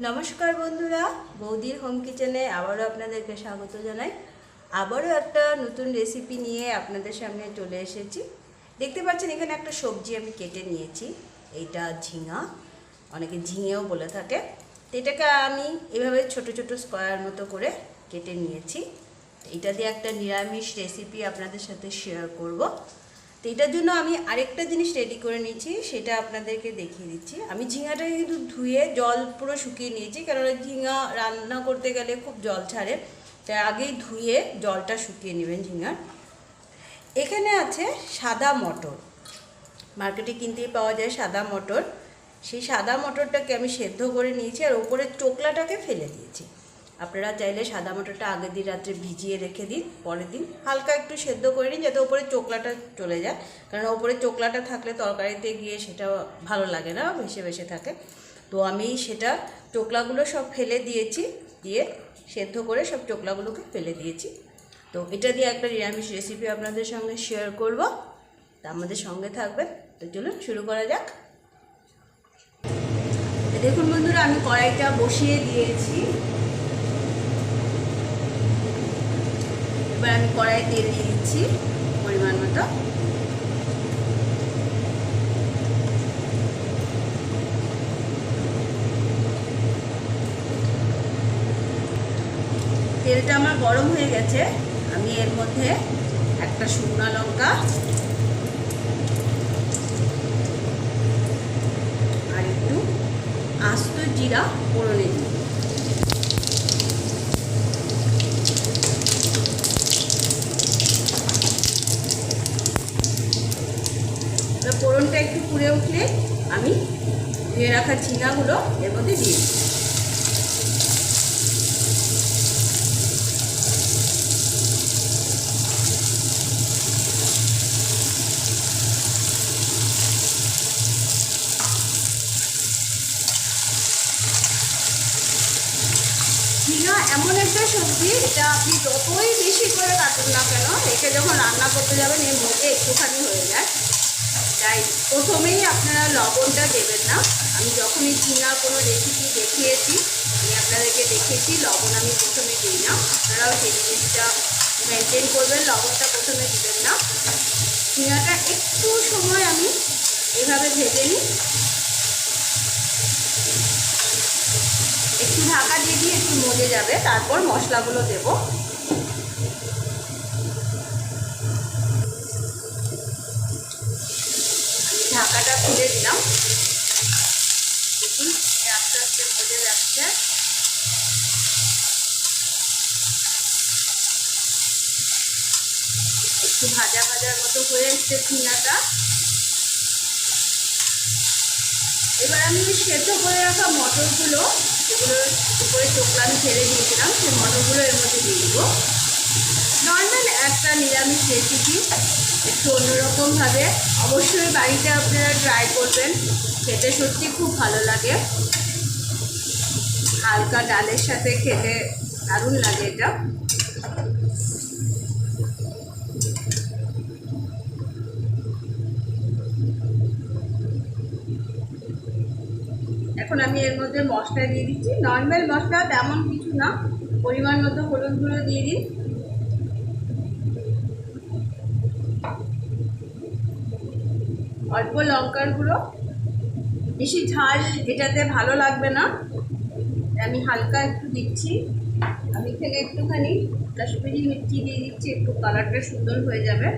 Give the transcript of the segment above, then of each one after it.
নমস্কার বন্ধুরা, বৌদির হোম কিচেনে আবারও আপনাদেরকে স্বাগত জানাই। আবারও একটা নতুন রেসিপি নিয়ে আপনাদের সামনে চলে এসেছি। দেখতে পাচ্ছেন এখানে একটা সবজি আমি কেটে নিয়েছি। এইটা ঝিঙা, অনেকে ঝিঙেও বলে থাকে। তো এটাকে আমি এভাবে ছোট ছোট স্কোয়ার মতো করে কেটে নিয়েছি। এটা দিয়ে একটা নিরামিষ রেসিপি আপনাদের সাথে শেয়ার করব। তো এটার জন্য আমি আরেকটা জিনিস রেডি করে নিয়েছি, সেটা আপনাদেরকে দেখিয়ে দিচ্ছি। আমি ঝিঙাটাকে কিন্তু ধুয়ে জল পুরো শুকিয়ে নিয়েছি, কারণ ঝিঙা রান্না করতে গেলে খুব জল ছাড়ে, তাই আগেই ধুয়ে জলটা শুকিয়ে নেবেন ঝিঙার। এখানে আছে সাদা মটর, মার্কেটে কিনতেই পাওয়া যায় সাদা মটর। সেই সাদা মটরটাকে আমি সেদ্ধ করে নিয়েছি আর ওপরের চোকলাটাকে ফেলে দিয়েছি। আপনারা চাইলে সাদা মটরটা আগের দিন রাত্রে ভিজিয়ে রেখে দিন, পরের দিন হালকা একটু সেদ্ধ করে নিন যাতে ওপরে চোকলাটা চলে যায়, কারণ ওপরে চোকলাটা থাকলে তরকারিতে গিয়ে সেটা ভালো লাগে না, ভেসে ভেসে থাকে। তো আমি সেটা চোকলাগুলো সব ফেলে দিয়েছি, দিয়ে সেদ্ধ করে সব চোকলাগুলোকে ফেলে দিয়েছি। তো এটা দিয়ে একটা নিরামিষ রেসিপি আপনাদের সঙ্গে শেয়ার করব, তা আমাদের সঙ্গে থাকবেন। তো চলুন শুরু করা যাক। দেখুন বন্ধুরা, আমি কড়াইটা বসিয়ে দিয়েছি। এবার আমি কড়াই তেল দিয়ে দিচ্ছি পরিমাণ মতো। তেলটা আমার গরম হয়ে গেছে। আমি এর মধ্যে একটা শুকনো লঙ্কা আর একটু আস্ত জিরা ফোড়নে দিই। ফোড়নটা একটু পুড়ে উঠলে আমি ধুয়ে রাখা ঝিঙাগুলো এর মধ্যে দিয়ে দিই। ঝিঙা এমন একটা সবজি, এটা আপনি যতই বেশি করে কাটুন না কেন, একে যখন রান্না করতে যাবেন এর মধ্যে একটুখানি হয়ে যায়। তাই প্রথমেই আপনারা লবণটা দেবেন না। আমি যখনই ঝিঙার কোনো রেসিপি দেখিয়েছি, আমি আপনাদেরকে দেখিয়েছি লবণ আমি প্রথমে দিই না। আপনারাও সেই জিনিসটা মেনটেন করবেন, লবণটা প্রথমে দিবেন না। ঝিঙাটা একটু সময় আমি এভাবে ভেজে নিই, একটু ঢাকা দিয়ে দিয়ে একটু মজে যাবে, তারপর মশলাগুলো দেব। ঢাকাটা খুলে দিলাম, দেখুন আস্তে আস্তে মজে যাচ্ছে। একটু ভাজা ভাজার মতো হয়ে এসছে ঝিঙাটা। এবার আমি সেদ্ধ করে রাখা মটরগুলো, যেগুলোর উপরে চোখলা আমি ফেলে দিয়েছিলাম, সেই মটরগুলো এর মধ্যে দিয়ে দেবো। নর্মাল একটা নিরামিষ রেসিপি, একটু অন্যরকমভাবে। অবশ্যই বাড়িতে আপনারা ট্রাই করবেন, খেতে সত্যি খুব ভালো লাগে। হালকা ডালের সাথে খেতে দারুণ লাগে এটা। এখন আমি এর মধ্যে মশলা দিয়ে দিচ্ছি, নর্মাল মশলা, তেমন কিছু না। পরিমাণ মতো হলুদ গুঁড়ো দিয়ে দিই, অল্প লঙ্কার গুঁড়ো। বেশি ঝাল এটাতে ভালো লাগবে না, আমি হালকা একটু দিচ্ছি। আমি এখানে একটুখানি কাশ্মীরি মির্চি দিয়ে দিচ্ছি, একটু কালারটা সুন্দর হয়ে যাবে।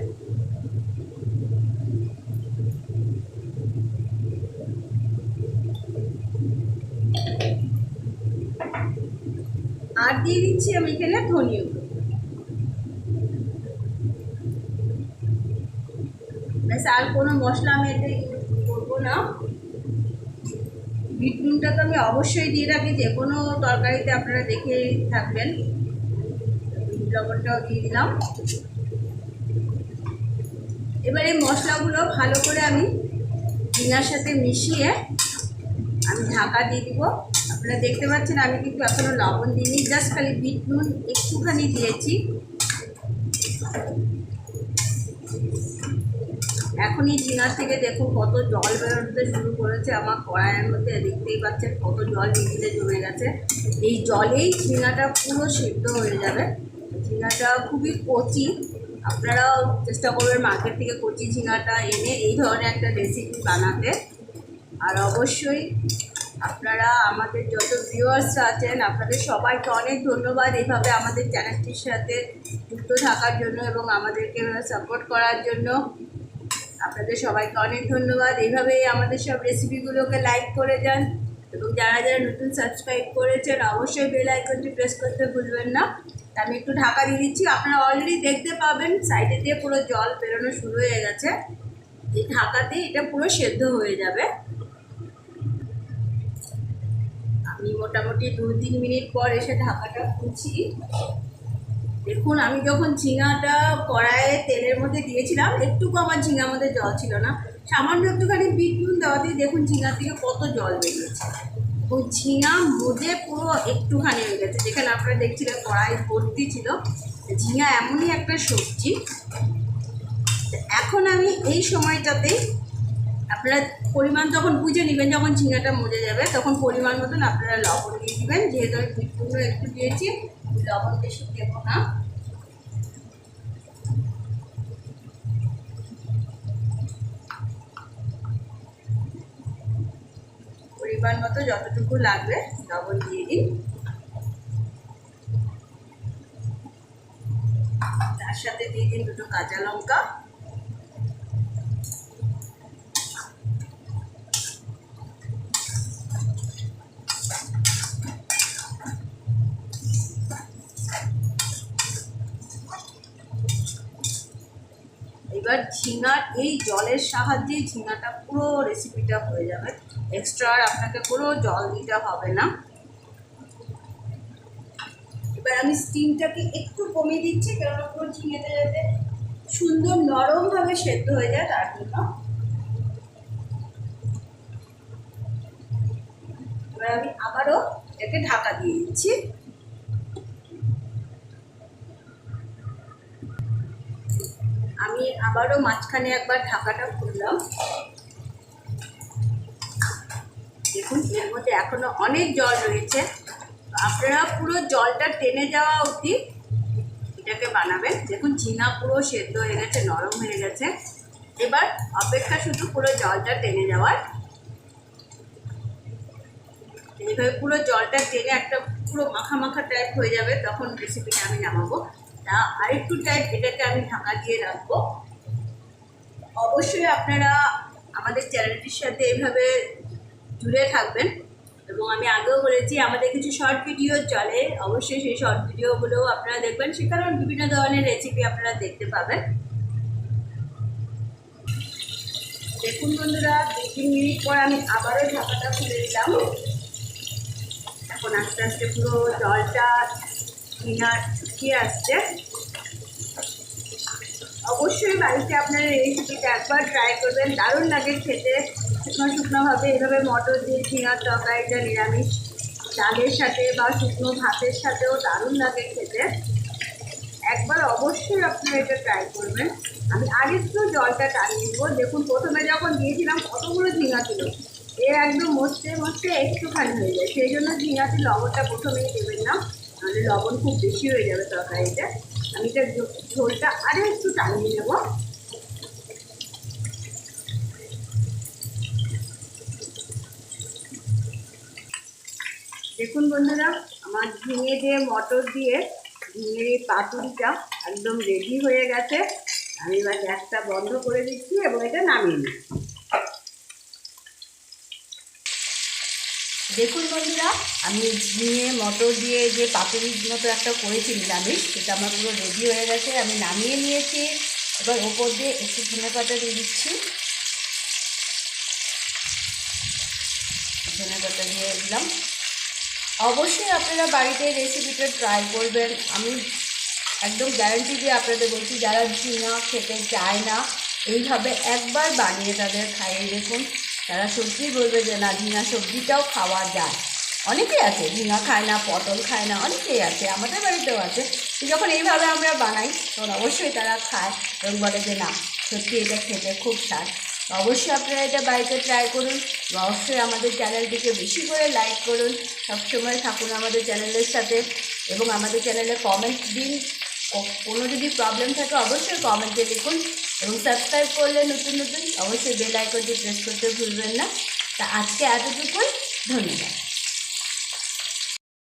আর দিয়ে দিচ্ছি আমি এখানে ধনিয়া গুঁড়ো। ব্যাস, আর কোনো মশলা আমি এতে ইউজ করবো না। বিট নুনটা তো আমি অবশ্যই দিয়ে রাখি, যে কোনো তরকারিতে আপনারা দেখে থাকবেন। বিট লবণটাও দিয়ে দিলাম। এবার এই মশলাগুলো ভালো করে আমি ঝিঙার সাথে মিশিয়ে আমি ঢাকা দিয়ে দিব। আপনারা দেখতে পাচ্ছেন আমি কিন্তু এখনও লবণ দিইনি, জাস্ট খালি বিট নুন একটুখানি দিয়েছি। এখনই ঝিঙার থেকে দেখুন কত জল বেরোতে শুরু করেছে আমার কড়াইয়ের মধ্যে, দেখতেই পাচ্ছেন কত জল নিচে জমে গেছে। এই জলেই ঝিঙাটা পুরো সিদ্ধ হয়ে যাবে। ঝিঙাটা খুবই কচি, আপনারাও চেষ্টা করবেন মার্কেট থেকে কচি ঝিঙাটা এনে এই ধরনের একটা রেসিপি বানাতে। আর অবশ্যই আপনারা আমাদের যত ভিউয়ার্সরা আছেন আপনাদের সবাইকে অনেক ধন্যবাদ এইভাবে আমাদের চ্যানেলটির সাথে যুক্ত থাকার জন্য এবং আমাদেরকে সাপোর্ট করার জন্য। আপনাদের সবাইকে অনেক ধন্যবাদ। এইভাবেই আমাদের সব রেসিপিগুলোকে লাইক করে যান এবং যারা যারা নতুন সাবস্ক্রাইব করেছেন অবশ্যই বেল আইকনটি প্রেস করতে ভুলবেন না। আমি একটু ঢাকা দিয়ে দিচ্ছি। আপনারা অলরেডি দেখতে পাবেন সাইডে দিয়ে পুরো জল বেরোনো শুরু হয়ে গেছে। এই ঢাকাতে এটা পুরো সেদ্ধ হয়ে যাবে। আমি মোটামুটি 2-3 মিনিট পর এসে ঢাকাটা খুলছি। দেখুন আমি যখন ঝিঙাটা কড়াইয়ে তেলের মধ্যে দিয়েছিলাম একটুকু আমার ঝিঙার মধ্যে জল ছিল না, সামান্য একটুখানি বিট নুন দেওয়াতেই দেখুন ঝিঙার থেকে কত জল বেরিয়েছে এবং ঝিঙা মধ্যে পুরো একটুখানি হয়ে গেছে। যেখানে আপনারা দেখছিলেন কড়াই ভর্তি ছিল। ঝিঙা এমনই একটা সবজি। এখন আমি এই সময়টাতেই আপনারা পরিমাণ যখন বুঝে নেবেন, যখন ঝিঙাটা মজে যাবে তখন পরিমাণ মতন আপনারা লবণ দিয়ে দেবেন। যেহেতু আমি বিট নুনও একটু দিয়েছি, লবণ বেশি দেবো না। পরিমাণ মতো যতটুকু লাগবে লবণ দিয়ে দিন। তার সাথে দিয়ে দিন 2টো কাঁচা লঙ্কা। এবার ঝিঙার এই জলের সাহায্যে ঝিঙাটা পুরো রেসিপিটা হয়ে যাবে। এক্সট্রা আর আপনাকে কোনো জল দিতে হবে না। এবার আমি স্টিমটাকে একটু কমিয়ে দিচ্ছি, কারণ পুরো ঝিঙেটা যাতে সুন্দর নরমভাবে সেদ্ধ হয়ে যায় তার জন্য। এবার আমি আবারও এটাকে ঢাকা দিয়ে দিচ্ছি। আমি আবারও মাঝখানে একবার ঢাকাটা খুললাম। দেখুন এর মধ্যে এখনো অনেক জল রয়েছে। আপনারা পুরো জলটা টেনে যাওয়া অবধি এটাকে বানাবেন। দেখুন ঝিঙা পুরো সেদ্ধ হয়ে গেছে, নরম হয়ে গেছে। এবার অপেক্ষা শুধু পুরো জলটা টেনে যাওয়ার। এইভাবে পুরো জলটা টেনে একটা পুরো মাখা মাখা টাইপ হয়ে যাবে, তখন রেসিপিটা আমি নামাবো। তা আরেকটু টাইপ এটাকে আমি ঢাকা দিয়ে রাখবো। অবশ্যই আপনারা আমাদের চ্যানেলটির সাথে এইভাবে জুড়ে থাকবেন। এবং আমি আগেও বলেছি আমাদের কিছু শর্ট ভিডিও চলে, অবশ্যই সেই শর্ট ভিডিওগুলোও আপনারা দেখবেন। সেখানেও বিভিন্ন ধরনের রেসিপি আপনারা দেখতে পাবেন। দেখুন বন্ধুরা 2-3 মিনিট পর আমি আবারও ঢাকাটা খুলে দিলাম। এখন আস্তে আস্তে পুরো জলটা ঝিঙার শুকিয়ে আসছে। অবশ্যই বাড়িতে আপনারা এই রেসিপিটা একবার ট্রাই করবেন, দারুণ লাগে খেতে। শুকনো শুকনোভাবে এভাবে মটর দিয়ে ঝিঙার তরকারিটা নিরামিষ ডালের সাথে বা শুকনো ভাতের সাথেও দারুণ লাগে খেতে। একবার অবশ্যই আপনারা এটা ট্রাই করবেন। আমি আরেকটু জলটা টানিয়ে দেবো। দেখুন প্রথমে যখন দিয়েছিলাম কতগুলো ঝিঙা ছিল, এর একদম মরতে মরতে একটুখানি হয়ে যায়। সেই জন্য ঝিঙাতে লবণটা প্রথমেই দেবেন না, তাহলে লবণ খুব বেশি হয়ে যাবে তরকারিতে। আমি এটা ঝোলটা আরও একটু টানিয়ে নেব। দেখুন বন্ধুরা আমার ঝিঙে দিয়ে মটর দিয়ে ঝিঙের এই পাতুরিটা একদম রেডি হয়ে গেছে। আমি এবার গ্যাসটা বন্ধ করে দিচ্ছি এবং এটা নামিয়ে নিই। দেখুন বন্ধুরা আমি ঝিঙে মটর দিয়ে যে পাতুরির মতো একটা করেছি নিরামিষ, সেটা আমার পুরো রেডি হয়ে গেছে। আমি নামিয়ে নিয়েছি। এবার ওপর দিয়ে একটু ধনেপাতা দিয়ে দিচ্ছি। ধনেপাতা দিয়ে দিলাম। অবশ্যই আপনারা বাড়িতে রেসিপিটা ট্রাই করবেন। আমি একদম গ্যারান্টি দিয়ে আপনাদের বলছি, যারা ঝিঙা খেতে চায় না এইভাবে একবার বানিয়ে তাদের খাইয়ে দেখুন, তারা সত্যিই বলবে যে না ঝিঙা সবজিটাও খাওয়া যায়। অনেকেই আছে ঝিঙা খায় না, পটল খায় না, অনেকেই আছে, আমাদের বাড়িতেও আছে। তো যখন এইভাবে আমরা বানাই তখন অবশ্যই তারা খায় এবং বলে যে না সত্যি এটা খেতে খুব স্বাদ। অবশ্যই আপনারা এটা বাড়িতে ট্রাই করুন, অবশ্যই আমাদের চ্যানেলটিকে বেশি করে লাইক করুন, সবসময় থাকুন আমাদের চ্যানেলের সাথে এবং আমাদের চ্যানেলে কমেন্ট দিন। কোনো যদি প্রবলেম থাকে অবশ্যই কমেন্টে লিখুন এবং সাবস্ক্রাইব করলে নতুন অবশ্যই বেল আইকনটি প্রেস করতে ভুলবেন না। তা আজকে এতটুকুই, ধন্যবাদ।